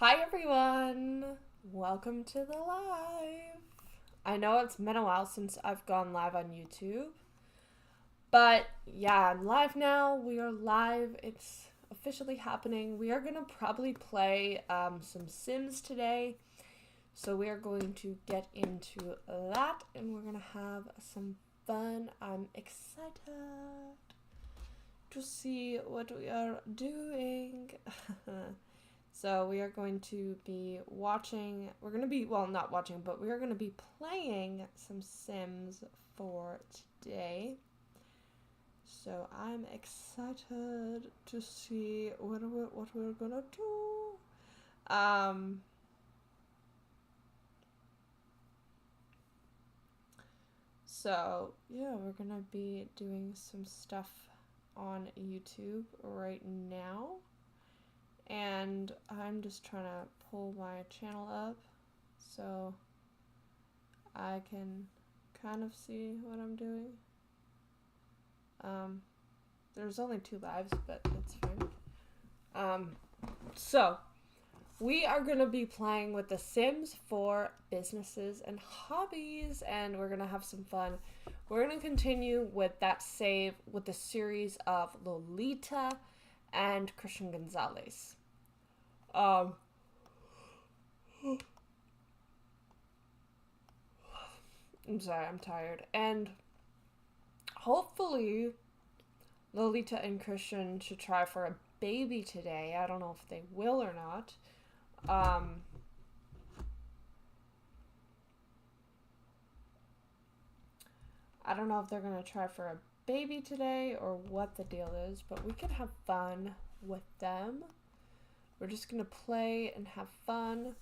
Hi everyone! Welcome to the live. I know it's been a while since I've gone live on YouTube, but yeah, I'm live now. We are live. It's officially happening. We are gonna probably play some Sims today, so we are going to get into that, and we're gonna have some fun. I'm excited to see what we are doing. So we are going to be watching, well, not watching, but we are going to be playing some Sims for today. So I'm excited to see what we're going to do. So yeah, we're going to be doing some stuff on YouTube right now. And I'm just trying to pull my channel up so I can kind of see what I'm doing. There's only 2 lives, but that's fine. So we are going to be playing with The Sims for businesses and hobbies, and we're going to have some fun. We're going to continue with that save with the series of Lolita and Christian Gonzalez. I'm sorry, I'm tired. And hopefully Lolita and Christian should try for a baby today. I don't know if they will or not. I don't know if they're going to try for a baby today or what the deal is, but we can have fun with them. We're just going to play and have fun.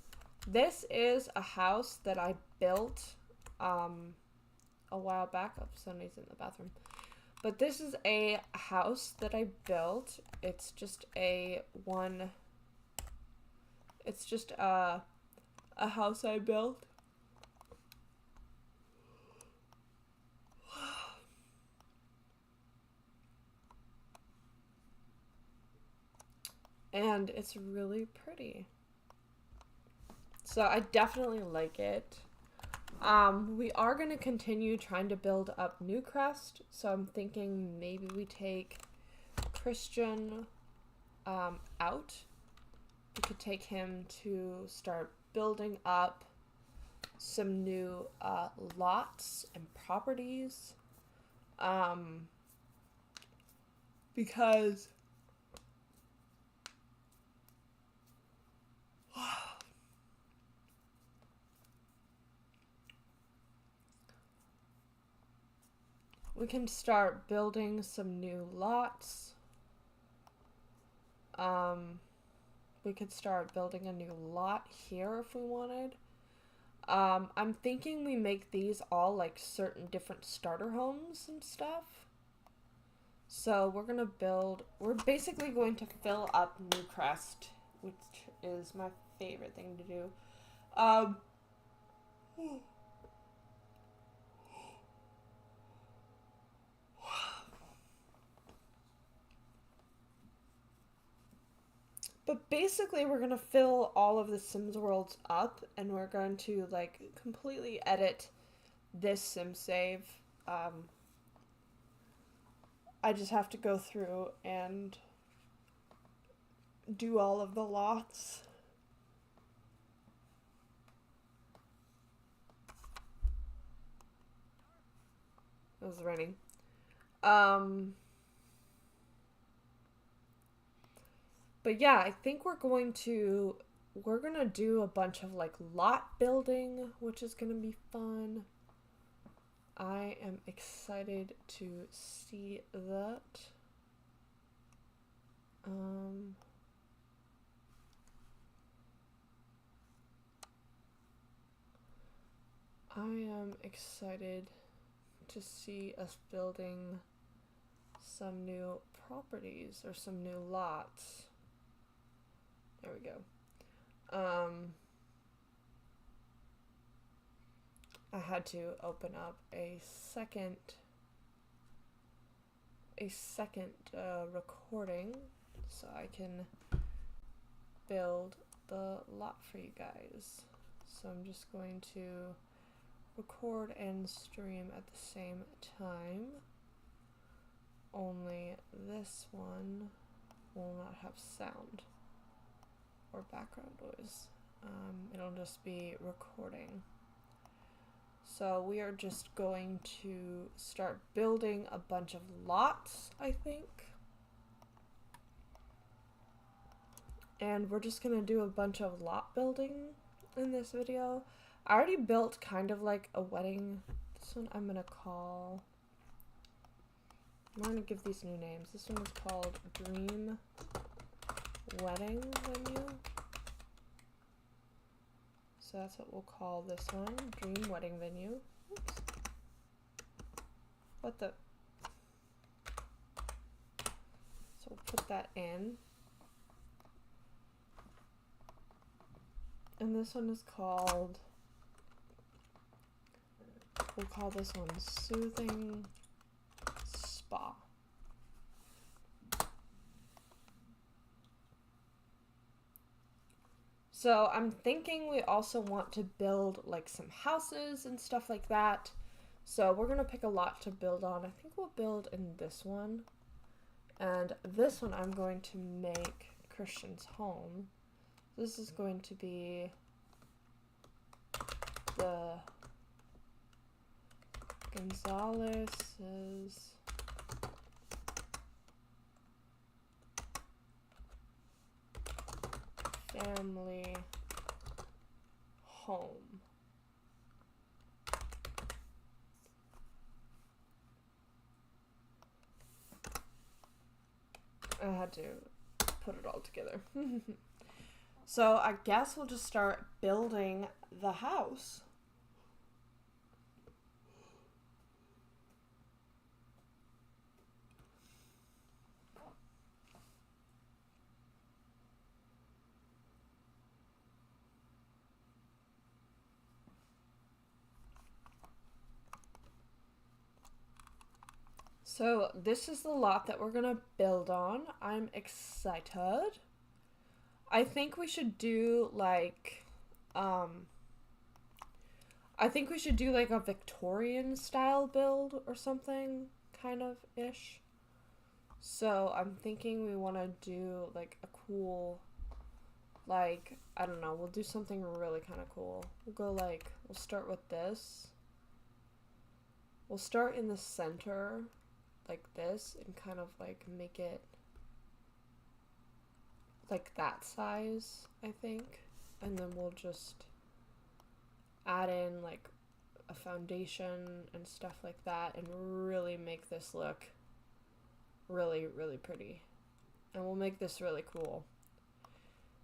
This is a house that I built a while back. Oh, somebody's in the bathroom. But this is a house that I built. It's just a house I built. And it's really pretty. So I definitely like it. We are going to continue trying to build up Newcrest. So I'm thinking maybe we take Christian out. We could take him to start building up some new lots and properties. Because we can start building some new lots. We could start building a new lot here if we wanted. I'm thinking we make these all like certain different starter homes and stuff. So we're basically going to fill up Newcrest, which is my favorite thing to do. But basically we're going to fill all of the Sims worlds up, and we're going to like completely edit this sim save. I just have to go through and do all of the lots. It was raining. But yeah, I think we're gonna do a bunch of like lot building, which is gonna be fun. I am excited to see that. I am excited to see us building some new properties or some new lots. There we go. I had to open up a second recording so I can build the lot for you guys. So I'm just going to record and stream at the same time. Only this one will not have sound or background noise. It'll just be recording. So we are just going to start building a bunch of lots, I think. And we're just gonna do a bunch of lot building in this video. I already built kind of like a wedding. This one I'm gonna give these new names. This one is called Dream Wedding Venue. So that's what we'll call this one, Dream Wedding Venue. Oops. What the? So we'll put that in. And this one is called, we'll call this one Soothing Spa. So I'm thinking we also want to build like some houses and stuff like that. So we're gonna pick a lot to build on. I think we'll build in this one. And this one I'm going to make Christian's home. This is going to be the Gonzalez's family home. I had to put it all together. So I guess we'll just start building the house. So this is the lot that we're gonna build on. I'm excited. I think we should do like, I think we should do like a Victorian style build or something, kind of ish. So I'm thinking we want to do like a cool, like, I don't know, we'll do something really kind of cool. We'll go like, we'll start with this. We'll start in the center like this and kind of like make it like that size, I think. And then we'll just add in like a foundation and stuff like that and really make this look really, really pretty. And we'll make this really cool.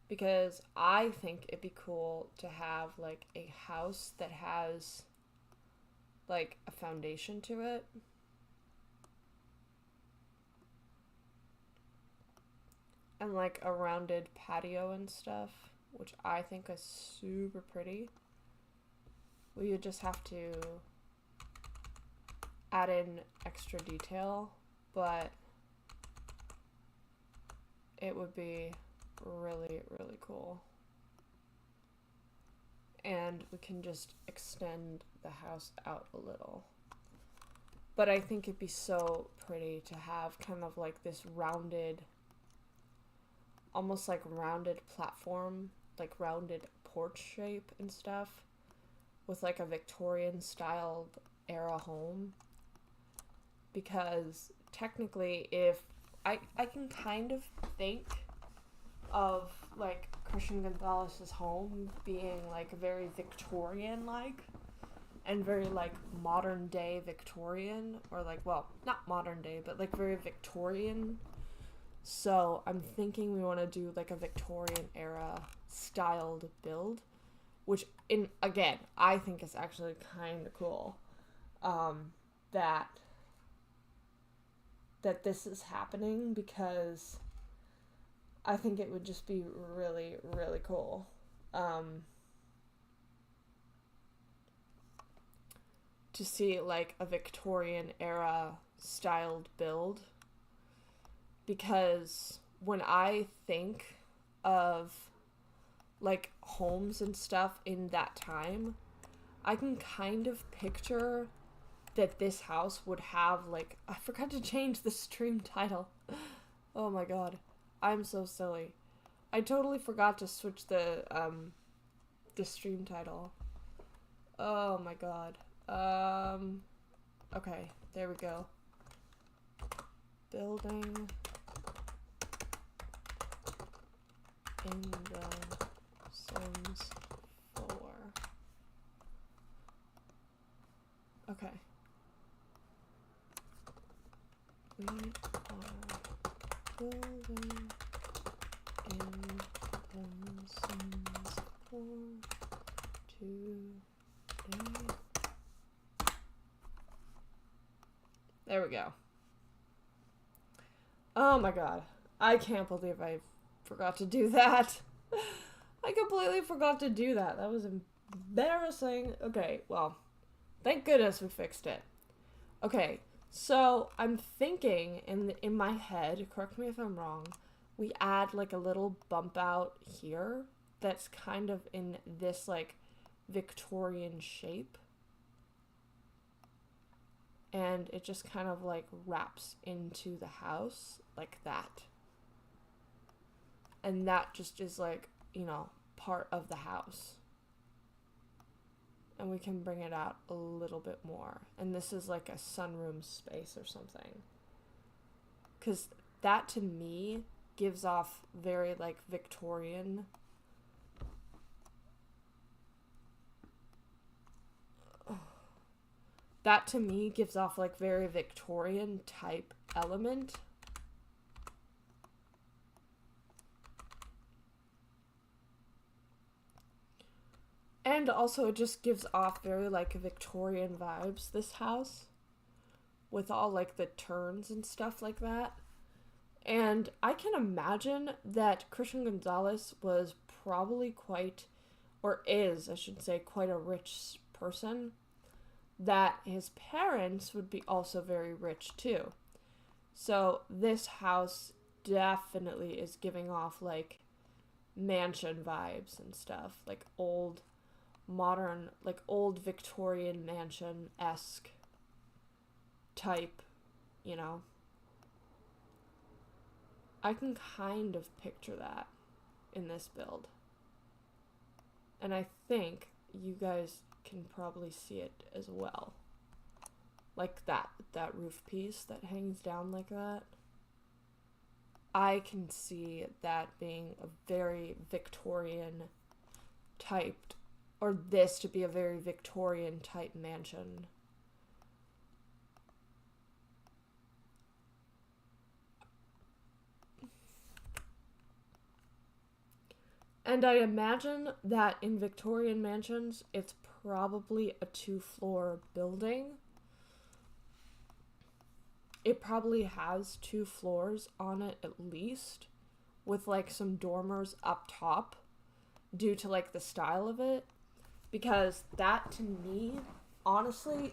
Because I think it'd be cool to have like a house that has like a foundation to it. And like a rounded patio and stuff, which I think is super pretty. We would just have to add in extra detail, but it would be really, really cool. And we can just extend the house out a little. But I think it'd be so pretty to have kind of like this rounded, almost like rounded platform, like rounded porch shape and stuff, with like a Victorian styled era home. Because technically, if I can kind of think of like Christian Gonzalez's home being like very Victorian like, and very like modern day Victorian, or like, well, not modern day, but like very Victorian. So I'm thinking we want to do like a Victorian era styled build, which again, I think is actually kind of cool. That this is happening, because I think it would just be really, really cool. To see like a Victorian era styled build. Because when I think of like homes and stuff in that time, I can kind of picture that this house would have like, I forgot to change the stream title. Oh my god. I'm so silly. I totally forgot to switch the stream title. Oh my god. Okay, there we go. Building in the Sims 4. Okay. We are building in the Sims 4 today. There we go. Oh my god. I can't believe I forgot to do that. I completely forgot to do that. That was embarrassing. Okay, well, thank goodness we fixed it. Okay, so I'm thinking in my head, correct me if I'm wrong, we add like a little bump out here that's kind of in this like Victorian shape. And it just kind of like wraps into the house like that. And that just is like, you know, part of the house. And we can bring it out a little bit more. And this is like a sunroom space or something. Because that to me gives off very like Victorian. That to me gives off like very Victorian type element. And also it just gives off very like Victorian vibes, this house. With all like the turns and stuff like that. And I can imagine that Christian Gonzalez was probably quite, or is, I should say, quite a rich person. That his parents would be also very rich too. So this house definitely is giving off like mansion vibes and stuff, like old modern, like old Victorian mansion-esque type, you know. I can kind of picture that in this build. And I think you guys can probably see it as well. Like that roof piece that hangs down like that. I can see that being a very Victorian typed, or this to be a very Victorian type mansion. And I imagine that in Victorian mansions, it's probably a 2-floor building. It probably has 2 floors on it at least, with like some dormers up top due to like the style of it. Because that to me, honestly,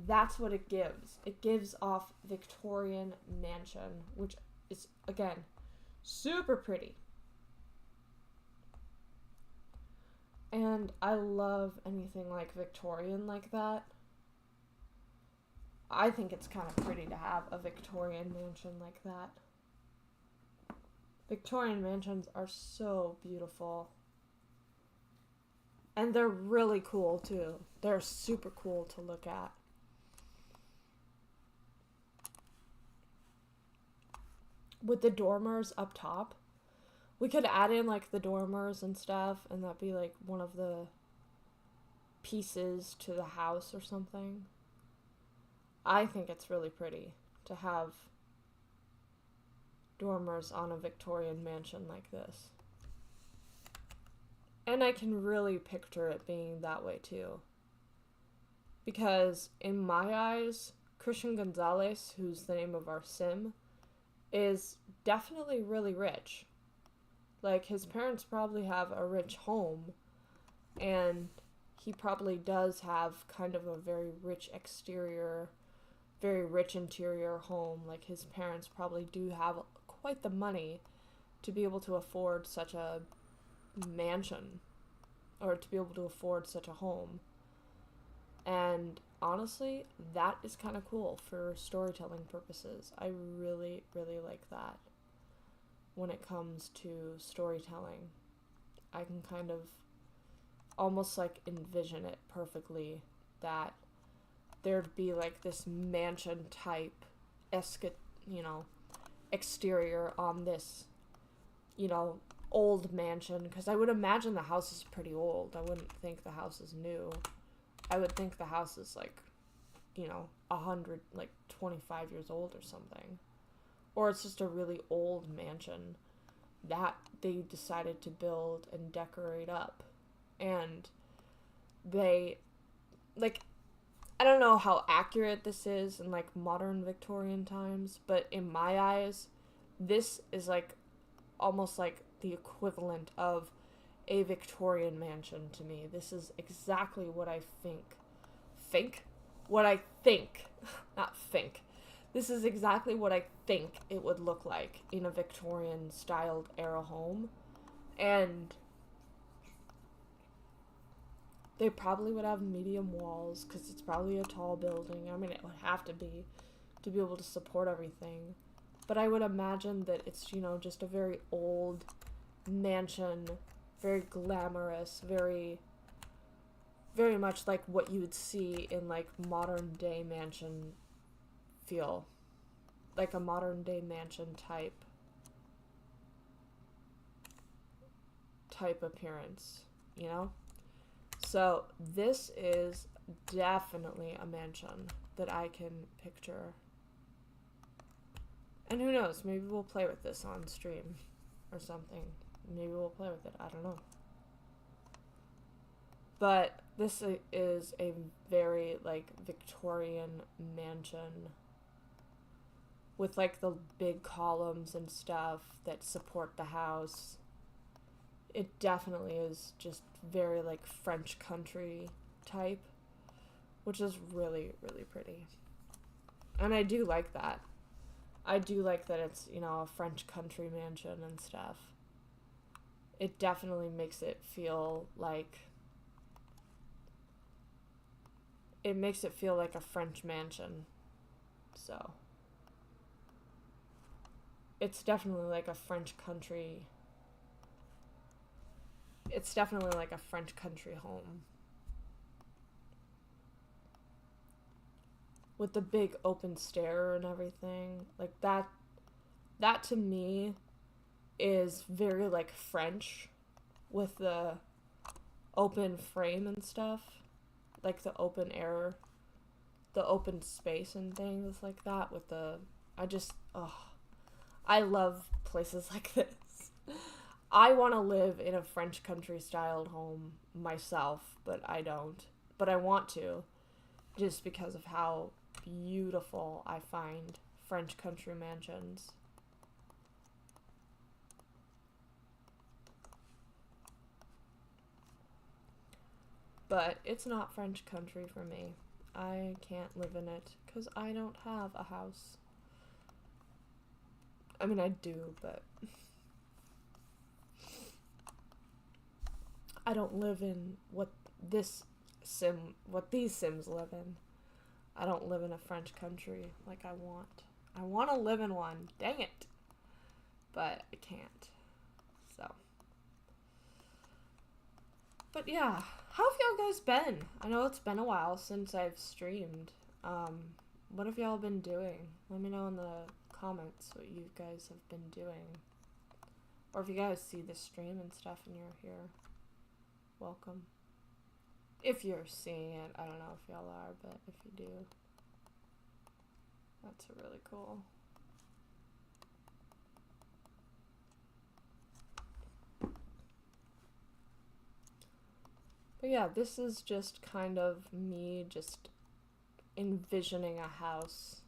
that's what it gives. It gives off Victorian mansion, which is, again, super pretty. And I love anything like Victorian like that. I think it's kind of pretty to have a Victorian mansion like that. Victorian mansions are so beautiful. And they're really cool too. They're super cool to look at. With the dormers up top, we could add in like the dormers and stuff, and that'd be like one of the pieces to the house or something. I think it's really pretty to have dormers on a Victorian mansion like this. And I can really picture it being that way too. Because in my eyes, Christian Gonzalez, who's the name of our sim, is definitely really rich. Like, his parents probably have a rich home, and he probably does have kind of a very rich exterior, very rich interior home. Like, his parents probably do have quite the money to be able to afford such a mansion or to be able to afford such a home. And honestly, that is kind of cool for storytelling purposes. I really, really like that. When it comes to storytelling, I can kind of almost like envision it perfectly, that there'd be like this mansion type exterior on this, old mansion, because I would imagine the house is pretty old. I wouldn't think the house is new. I would think the house is like, 25 years old or something. Or it's just a really old mansion that they decided to build and decorate up. And they, I don't know how accurate this is in, modern Victorian times, but in my eyes, this is, almost like the equivalent of a Victorian mansion to me. This is exactly what I think. Not think. This is exactly what I think it would look like in a Victorian styled era home. And they probably would have medium walls because it's probably a tall building. I mean, it would have to be able to support everything. But I would imagine that it's, just a very old mansion, very glamorous, very, very much like what you would see in, modern day mansion feel. Like a modern day mansion type appearance, So this is definitely a mansion that I can picture. And who knows, maybe we'll play with this on stream or something. Maybe we'll play with it, I don't know. But this is a very, Victorian mansion with, the big columns and stuff that support the house. It definitely is just very, French country type, which is really, really pretty. And I do like that. I do like that it's, a French country mansion and stuff. It definitely makes it feel like... It makes it feel like a French mansion. So... It's definitely like a French country... It's definitely like a French country home. With the big open stair and everything. That to me is very, French. With the open frame and stuff. The open air. The open space and things like that. With the... I love places like this. I want to live in a French country-styled home myself, but I don't. But I want to, just because of how beautiful I find French country mansions. But it's not French country for me. I can't live in it, because I don't have a house. I mean, I do, but... I don't live in what these Sims live in. I don't live in a French country like I want. I want to live in one. Dang it. But I can't. So. But yeah. How have y'all guys been? I know it's been a while since I've streamed. What have y'all been doing? Let me know in the comments what you guys have been doing. Or if you guys see the stream and stuff and you're here. Welcome. If you're seeing it, I don't know if y'all are, but if you do, that's really cool. But yeah, this is just kind of me just envisioning a house,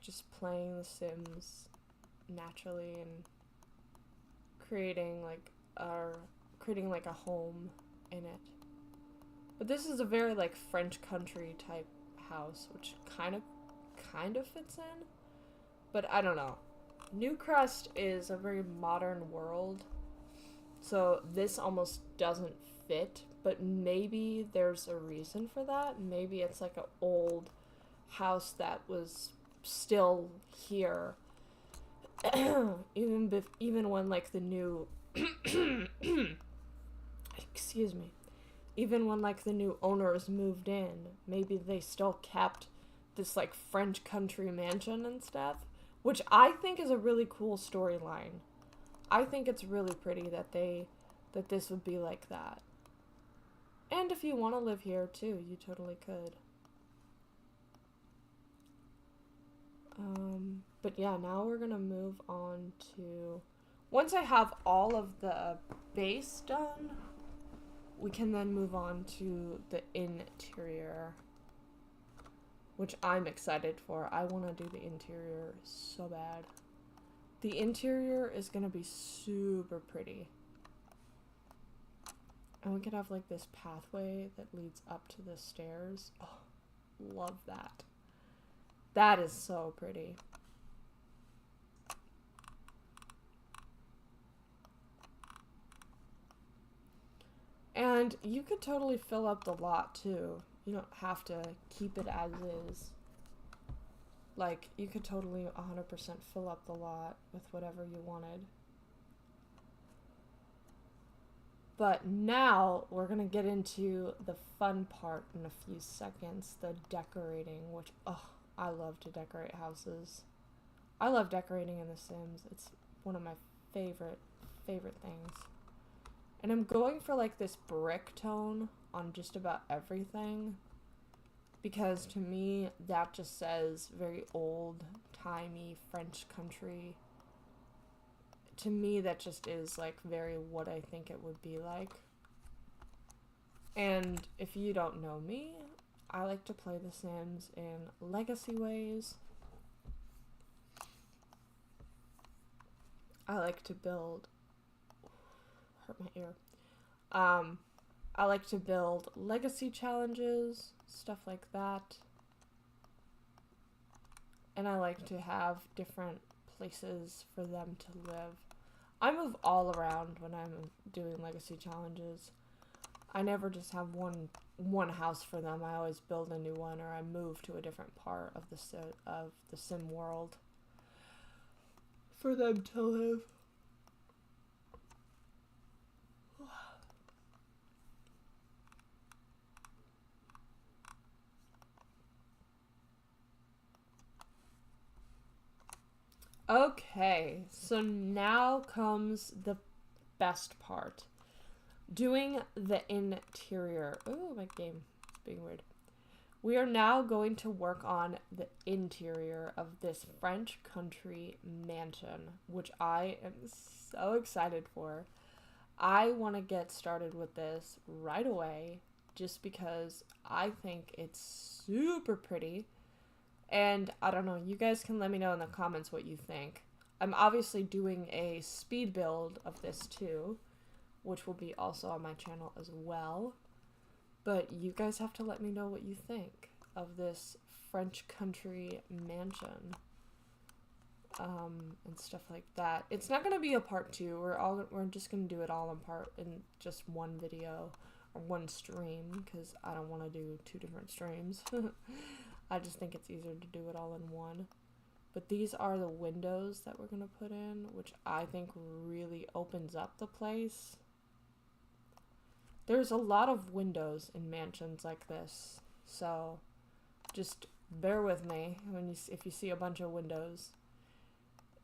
just playing The Sims naturally and creating a home in it. But this is a very French country type house, which kind of fits in. But I don't know. Newcrest is a very modern world, so this almost doesn't fit, but maybe there's a reason for that. Maybe it's like an old house that was still here even when like the new excuse me, even when like the new owners moved in, maybe they still kept this like French country mansion and stuff, which I think is a really cool storyline. I think it's really pretty that this would be like that. And if you want to live here too, you totally could. But yeah, now we're gonna move on to, once I have all of the base done, we can then move on to the interior, which I'm excited for. I want to do the interior so bad. The interior is gonna be super pretty. And we could have like this pathway that leads up to the stairs. Oh, love that. That is so pretty. And you could totally fill up the lot too. You don't have to keep it as is. Like, you could totally 100% fill up the lot with whatever you wanted. But now we're going to get into the fun part in a few seconds, the decorating, which, oh, I love to decorate houses. I love decorating in The Sims. It's one of my favorite things. And I'm going for like this brick tone on just about everything, because to me that just says very old-timey French country. To me that just is like very what I think it would be like. And if you don't know me, I like to play The Sims in legacy ways. I like to build, hurt my ear. I like to build legacy challenges, stuff like that. And I like to have different places for them to live. I move all around when I'm doing legacy challenges. I never just have one house for them. I always build a new one, or I move to a different part of the sim world for them to live. Okay, so now comes the best part. Doing the interior. Oh, my game is being weird. We are now going to work on the interior of this French country mansion, which I am so excited for. I want to get started with this right away just because I think it's super pretty. And I don't know, you guys can let me know in the comments what you think. I'm obviously doing a speed build of this too, which will be also on my channel as well. But you guys have to let me know what you think of this French country mansion. And stuff like that. It's not going to be a part 2. We're just going to do it all in just one video or one stream, because I don't want to do 2 different streams. I just think it's easier to do it all in one. But these are the windows that we're going to put in, which I think really opens up the place. There's a lot of windows in mansions like this, so just bear with me if you see a bunch of windows.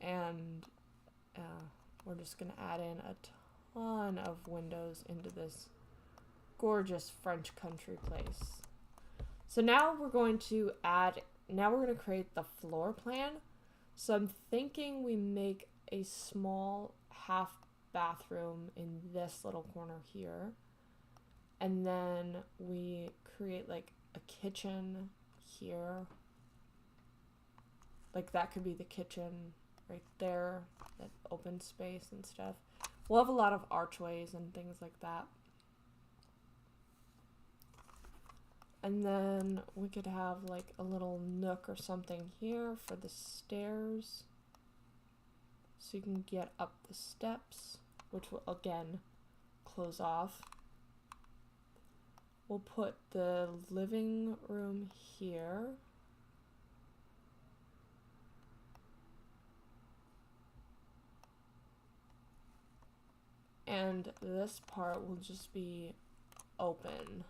And we're just going to add in a ton of windows into this gorgeous French country place. So now we're going to create the floor plan. So I'm thinking we make a small half bathroom in this little corner here. And then we create like a kitchen here. Like that could be the kitchen right there, that open space and stuff. We'll have a lot of archways and things like that. And then we could have like a little nook or something here for the stairs. so you can get up the steps, which will again close off. We'll put the living room here. And this part will just be open.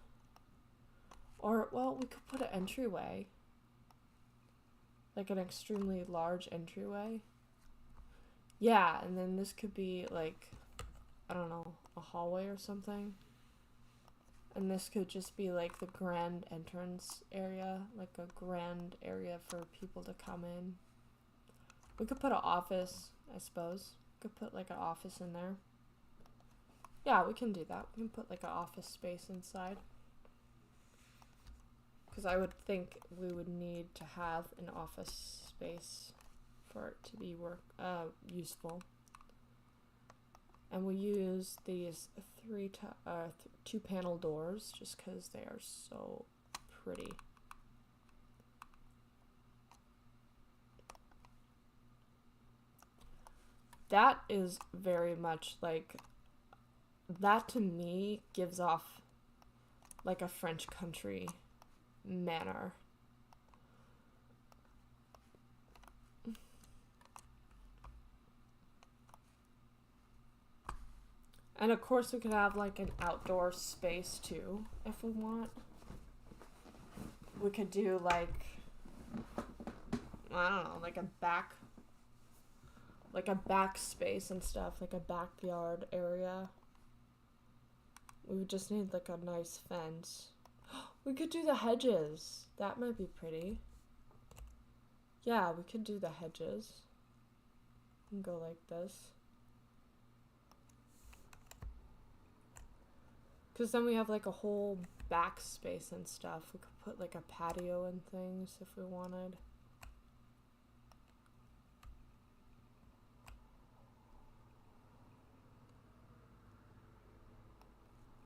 Or, well, we could put an entryway. Like an extremely large entryway. Yeah, and then this could be like, I don't know, a hallway or something. And this could just be like the grand entrance area, like a grand area for people to come in. We could put an office, I suppose. We could put like an office in there. Yeah, we can do that. We can put like an office space inside. Because I would think we would need to have an office space for it to be useful. And we use these two panel doors just because they are so pretty. That is very much like, that to me gives off like a French country manner. And of course we could have like an outdoor space too, if we want. We could do like, I don't know, like a back space and stuff, like a backyard area. We would just need like a nice fence. We could do the hedges. That might be pretty. Yeah, we could do the hedges. And go like this. Because then we have like a whole back space and stuff. We could put like a patio and things if we wanted.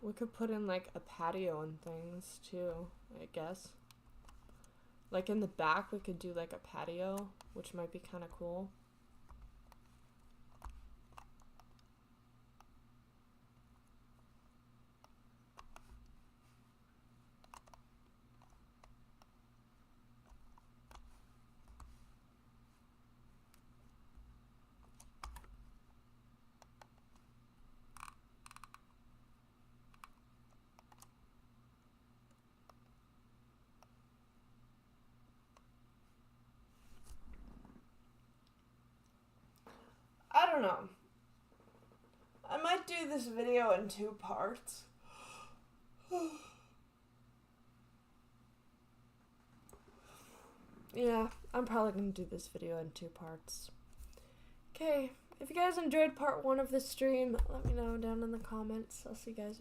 We could put in like a patio and things too, I guess. Like in the back we could do like a patio, which might be kind of cool. I don't know. I might do this video in 2 parts. Yeah, I'm probably going to do this video in 2 parts. Okay, if you guys enjoyed part 1 of this stream, let me know down in the comments. I'll see you guys